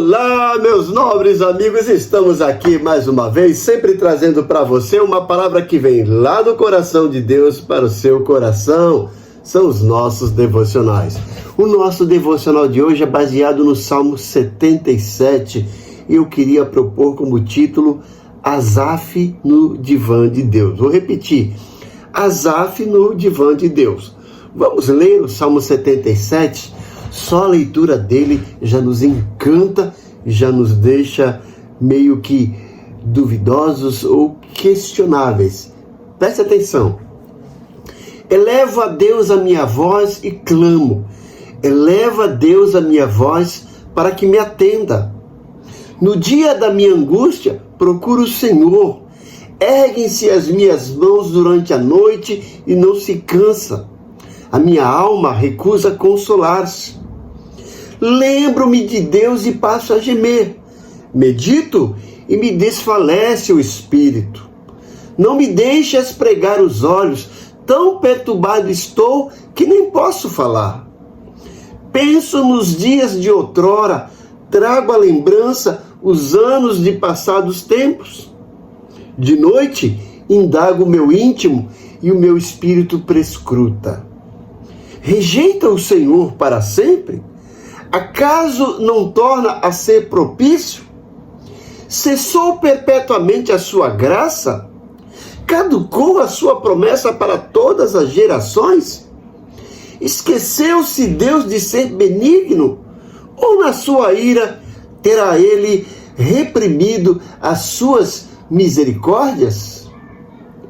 Olá, meus nobres amigos, estamos aqui mais uma vez, sempre trazendo para você uma palavra que vem lá do coração de Deus para o seu coração. São os nossos devocionais. O nosso devocional de hoje é baseado no Salmo 77 e eu queria propor como título Asaf no divã de Deus. Vou repetir, Asaf no divã de Deus. Vamos ler o Salmo 77. Só a leitura dele já nos encanta, já nos deixa meio que duvidosos ou questionáveis. Preste atenção. Elevo a Deus a minha voz e clamo. Elevo a Deus a minha voz para que me atenda. No dia da minha angústia, procuro o Senhor. Erguem-se as minhas mãos durante a noite e não se cansa. A minha alma recusa consolar-se. Lembro-me de Deus e passo a gemer. Medito e me desfalece o espírito. Não me deixes pregar os olhos, tão perturbado estou que nem posso falar. Penso nos dias de outrora, trago à lembrança os anos de passados tempos. De noite, indago o meu íntimo e o meu espírito prescruta. Rejeita o Senhor para sempre? Acaso não torna a ser propício? Cessou perpetuamente a sua graça? Caducou a sua promessa para todas as gerações? Esqueceu-se Deus de ser benigno? Ou na sua ira terá ele reprimido as suas misericórdias?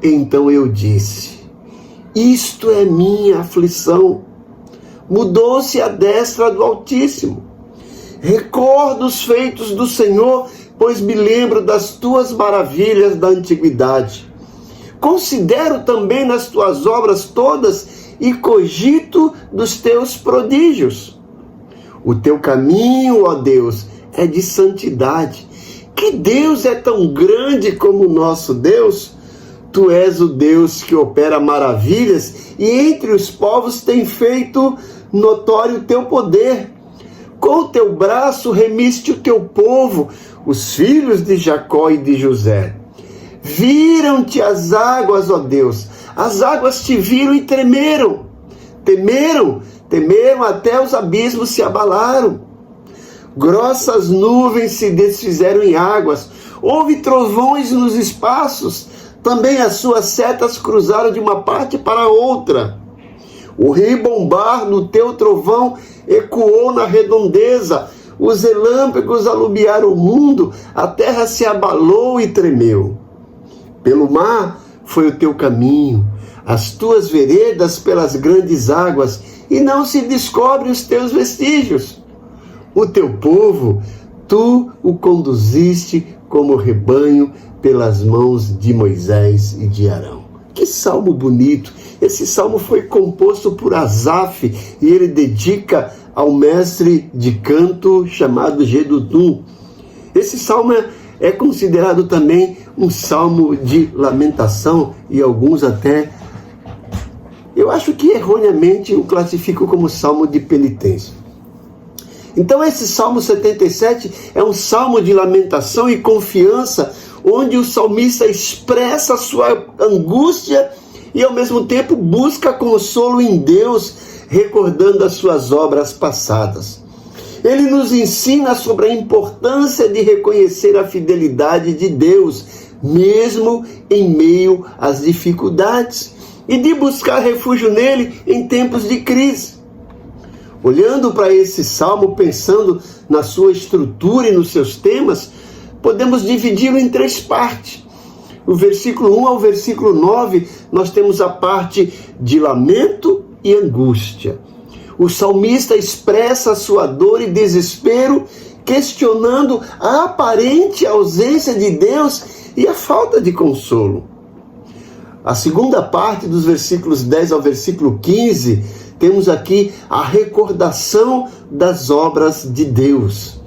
Então eu disse, isto é minha aflição. Mudou-se a destra do Altíssimo. Recordo os feitos do Senhor, pois me lembro das tuas maravilhas da antiguidade. Considero também nas tuas obras todas e cogito dos teus prodígios. O teu caminho, ó Deus, é de santidade. Que Deus é tão grande como o nosso Deus? Tu és o Deus que opera maravilhas e entre os povos tem feito notório o teu poder. Com o teu braço remiste o teu povo, os filhos de Jacó e de José. Viram-te as águas, ó Deus, as águas te viram e tremeram. Temeram até os abismos se abalaram. Grossas nuvens se desfizeram em águas, houve trovões nos espaços, também as suas setas cruzaram de uma parte para outra. O ribombar no teu trovão ecoou na redondeza, os relâmpagos alumiaram o mundo, a terra se abalou e tremeu. Pelo mar foi o teu caminho, as tuas veredas pelas grandes águas, e não se descobrem os teus vestígios. O teu povo, tu o conduziste como rebanho pelas mãos de Moisés e de Arão. Que salmo bonito! Esse salmo foi composto por Asaf e ele dedica ao mestre de canto chamado Jedutum. Esse salmo é considerado também um salmo de lamentação e alguns até, eu acho que erroneamente o classificam como salmo de penitência. Então esse Salmo 77 é um salmo de lamentação e confiança, onde o salmista expressa a sua angústia e ao mesmo tempo busca consolo em Deus, recordando as suas obras passadas. Ele nos ensina sobre a importância de reconhecer a fidelidade de Deus, mesmo em meio às dificuldades, e de buscar refúgio nele em tempos de crise. Olhando para esse salmo, pensando na sua estrutura e nos seus temas, podemos dividi-lo em três partes. Do versículo 1 ao versículo 9, nós temos a parte de lamento e angústia. O salmista expressa a sua dor e desespero, questionando a aparente ausência de Deus e a falta de consolo. A segunda parte, dos versículos 10 ao versículo 15, temos aqui a recordação das obras de Deus.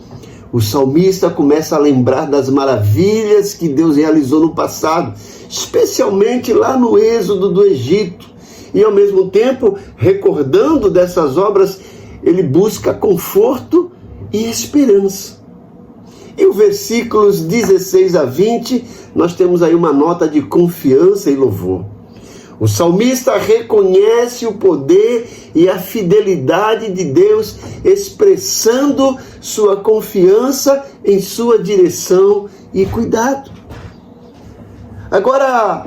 O salmista começa a lembrar das maravilhas que Deus realizou no passado, especialmente lá no êxodo do Egito. E ao mesmo tempo, recordando dessas obras, ele busca conforto e esperança. E os versículos 16 a 20, nós temos aí uma nota de confiança e louvor. O salmista reconhece o poder e a fidelidade de Deus, expressando sua confiança em sua direção e cuidado. Agora,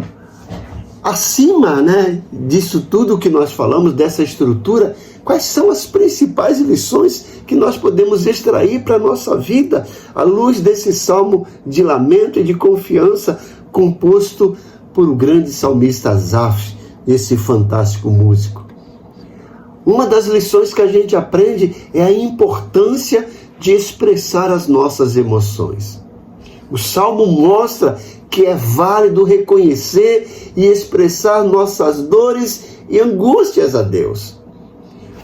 acima, disso tudo que nós falamos, dessa estrutura, quais são as principais lições que nós podemos extrair para a nossa vida, à luz desse salmo de lamento e de confiança, composto por o grande salmista Asaf, esse fantástico músico? Uma das lições que a gente aprende é a importância de expressar as nossas emoções. O salmo mostra que é válido reconhecer e expressar nossas dores e angústias a Deus.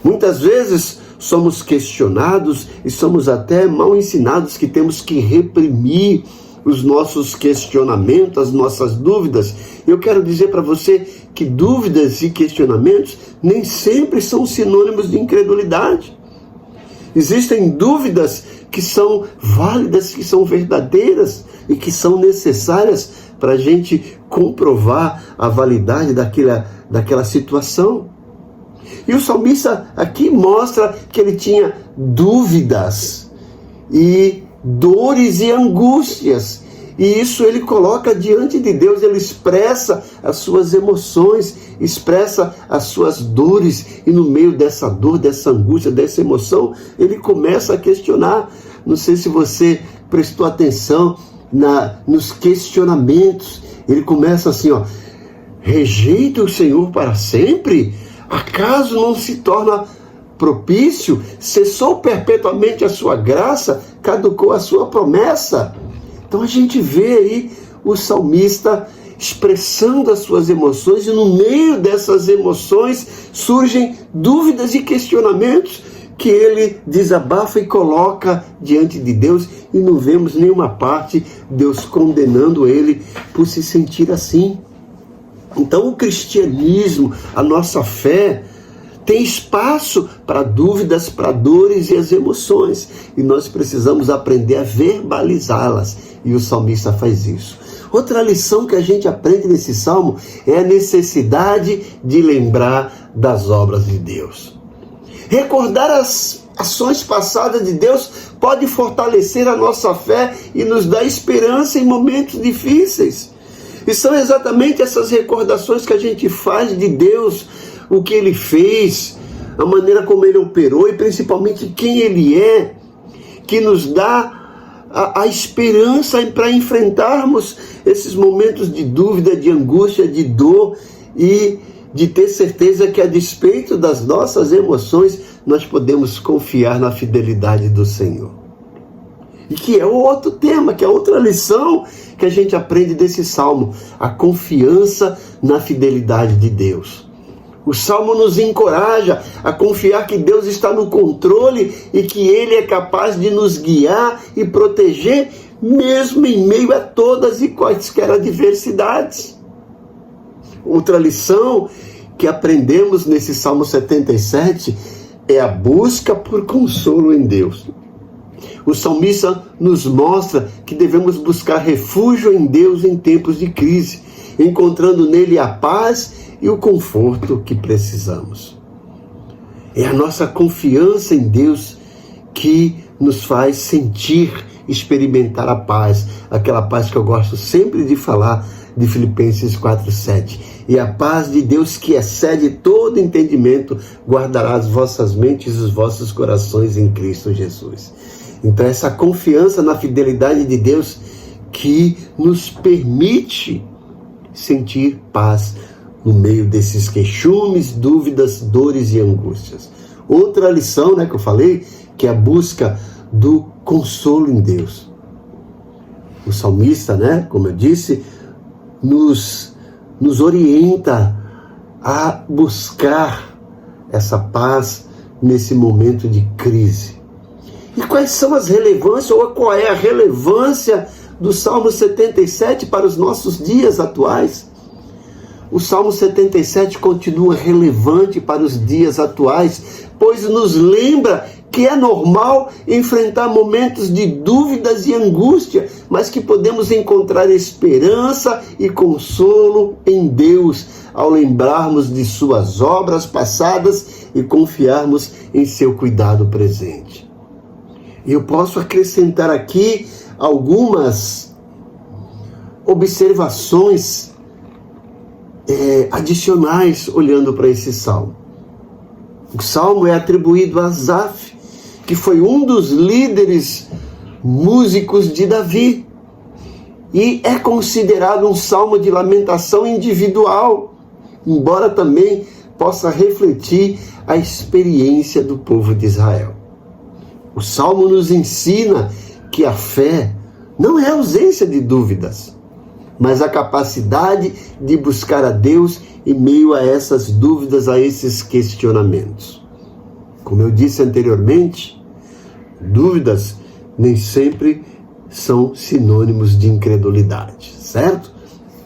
Muitas vezes somos questionados e somos até mal ensinados que temos que reprimir os nossos questionamentos, as nossas dúvidas. Eu quero dizer para você que dúvidas e questionamentos nem sempre são sinônimos de incredulidade. Existem dúvidas que são válidas, que são verdadeiras e que são necessárias para a gente comprovar a validade daquela situação. E o salmista aqui mostra que ele tinha dúvidas e dores e angústias. E isso ele coloca diante de Deus, ele expressa as suas emoções, expressa as suas dores. E no meio dessa dor, dessa angústia, dessa emoção, ele começa a questionar. Não sei se você prestou atenção nos questionamentos. Ele começa assim, rejeita o Senhor para sempre? Acaso não se torna propício? Cessou perpetuamente a sua graça? Caducou a sua promessa? Então a gente vê aí o salmista expressando as suas emoções, e no meio dessas emoções surgem dúvidas e questionamentos que ele desabafa e coloca diante de Deus, e não vemos nenhuma parte Deus condenando ele por se sentir assim. Então o cristianismo, a nossa fé, tem espaço para dúvidas, para dores e as emoções. E nós precisamos aprender a verbalizá-las. E o salmista faz isso. Outra lição que a gente aprende nesse salmo é a necessidade de lembrar das obras de Deus. Recordar as ações passadas de Deus pode fortalecer a nossa fé e nos dar esperança em momentos difíceis. E são exatamente essas recordações que a gente faz de Deus, o que Ele fez, a maneira como Ele operou e principalmente quem Ele é, que nos dá a esperança para enfrentarmos esses momentos de dúvida, de angústia, de dor, e de ter certeza que, a despeito das nossas emoções, nós podemos confiar na fidelidade do Senhor. E que é outro tema, que é outra lição que a gente aprende desse salmo, a confiança na fidelidade de Deus. O salmo nos encoraja a confiar que Deus está no controle e que Ele é capaz de nos guiar e proteger, mesmo em meio a todas e quaisquer adversidades. Outra lição que aprendemos nesse Salmo 77 é a busca por consolo em Deus. O salmista nos mostra que devemos buscar refúgio em Deus em tempos de crise, encontrando nele a paz e o conforto que precisamos. É a nossa confiança em Deus que nos faz sentir, experimentar a paz, aquela paz que eu gosto sempre de falar, de Filipenses 4:7. E a paz de Deus, que excede todo entendimento, guardará as vossas mentes e os vossos corações em Cristo Jesus. Então essa confiança na fidelidade de Deus que nos permite sentir paz no meio desses queixumes, dúvidas, dores e angústias. Outra lição, que eu falei, que é a busca do consolo em Deus. O salmista, como eu disse, nos orienta a buscar essa paz nesse momento de crise. E quais são as relevâncias, ou qual é a relevância do Salmo 77 para os nossos dias atuais? O Salmo 77 continua relevante para os dias atuais, pois nos lembra que é normal enfrentar momentos de dúvidas e angústia, mas que podemos encontrar esperança e consolo em Deus ao lembrarmos de suas obras passadas e confiarmos em seu cuidado presente. Eu posso acrescentar aqui algumas observações adicionais olhando para esse salmo. O salmo é atribuído a Asaf, que foi um dos líderes músicos de Davi, e é considerado um salmo de lamentação individual, embora também possa refletir a experiência do povo de Israel. O salmo nos ensina que a fé não é ausência de dúvidas, mas a capacidade de buscar a Deus em meio a essas dúvidas, a esses questionamentos. Como eu disse anteriormente, dúvidas nem sempre são sinônimos de incredulidade, certo?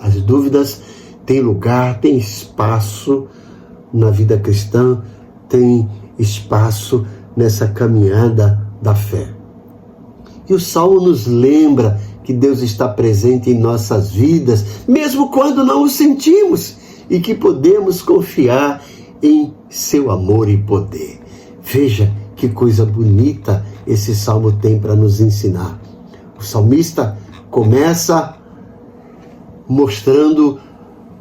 As dúvidas têm lugar, têm espaço na vida cristã, têm espaço nessa caminhada da fé. E o Salmo nos lembra que Deus está presente em nossas vidas, mesmo quando não o sentimos, e que podemos confiar em seu amor e poder. Veja que coisa bonita esse salmo tem para nos ensinar. O salmista começa mostrando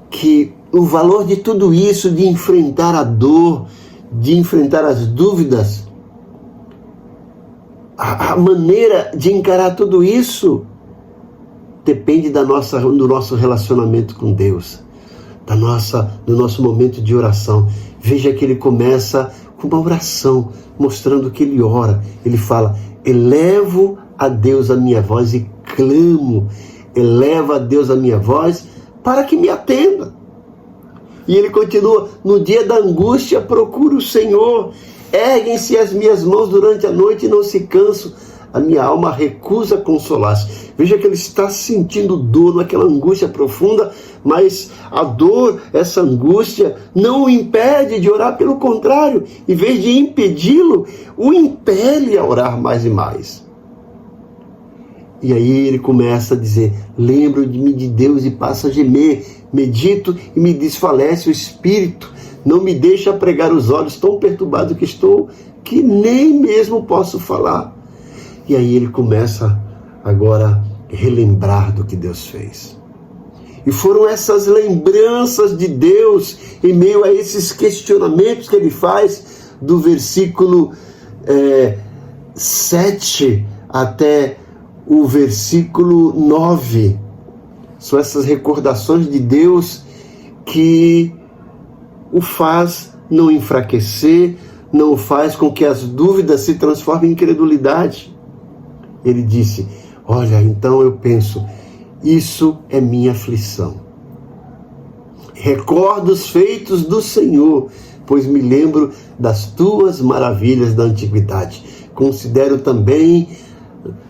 que o valor de tudo isso, de enfrentar a dor, de enfrentar as dúvidas, a maneira de encarar tudo isso depende do nosso relacionamento com Deus, do nosso momento de oração. Veja que ele começa com uma oração, mostrando que ele ora. Ele fala: elevo a Deus a minha voz e clamo. Elevo a Deus a minha voz para que me atenda. E ele continua: no dia da angústia procuro o Senhor. Erguem-se as minhas mãos durante a noite e não se canso. A minha alma recusa consolar-se. Veja que ele está sentindo dor, naquela angústia profunda, mas a dor, essa angústia, não o impede de orar. Pelo contrário, em vez de impedi-lo, o impele a orar mais e mais. E aí ele começa a dizer: lembro-me de Deus e passo a gemer, medito e me desfalece o espírito, não me deixa pregar os olhos, tão perturbado que estou, que nem mesmo posso falar. E aí ele começa agora a relembrar do que Deus fez. E foram essas lembranças de Deus, em meio a esses questionamentos que ele faz, do versículo 7 até o versículo 9. São essas recordações de Deus que o faz não enfraquecer, não faz com que as dúvidas se transformem em incredulidade. Ele disse: olha, então eu penso, isso é minha aflição. Recordo os feitos do Senhor, pois me lembro das tuas maravilhas da antiguidade. Considero também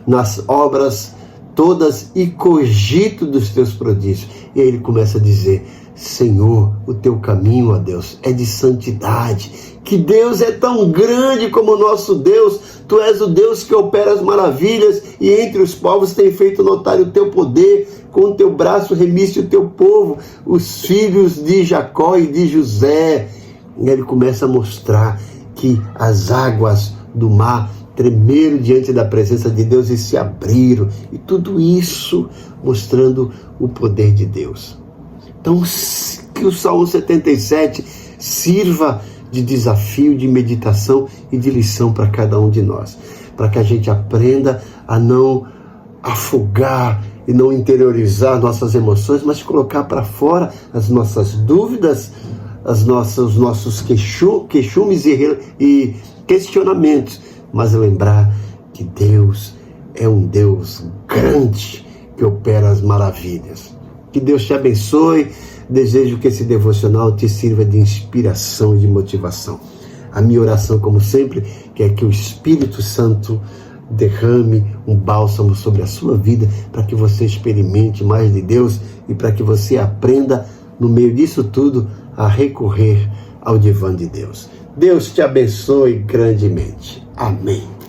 nas obras todas e cogito dos teus prodígios. E aí ele começa a dizer: Senhor, o teu caminho, ó Deus, é de santidade. Que Deus é tão grande como o nosso Deus. Tu és o Deus que opera as maravilhas e entre os povos tem feito notário o teu poder. Com o teu braço remiste o teu povo, os filhos de Jacó e de José. E ele começa a mostrar que as águas do mar tremeram diante da presença de Deus e se abriram. E tudo isso mostrando o poder de Deus. Então, que o Salmo 77 sirva de desafio, de meditação e de lição para cada um de nós. Para que a gente aprenda a não afogar e não interiorizar nossas emoções, mas colocar para fora as nossas dúvidas, os nossos queixumes e questionamentos. Mas lembrar que Deus é um Deus grande que opera as maravilhas. Que Deus te abençoe. Desejo que esse devocional te sirva de inspiração e de motivação. A minha oração, como sempre, é que o Espírito Santo derrame um bálsamo sobre a sua vida, para que você experimente mais de Deus e para que você aprenda, no meio disso tudo, a recorrer ao divã de Deus. Deus te abençoe grandemente. Amém.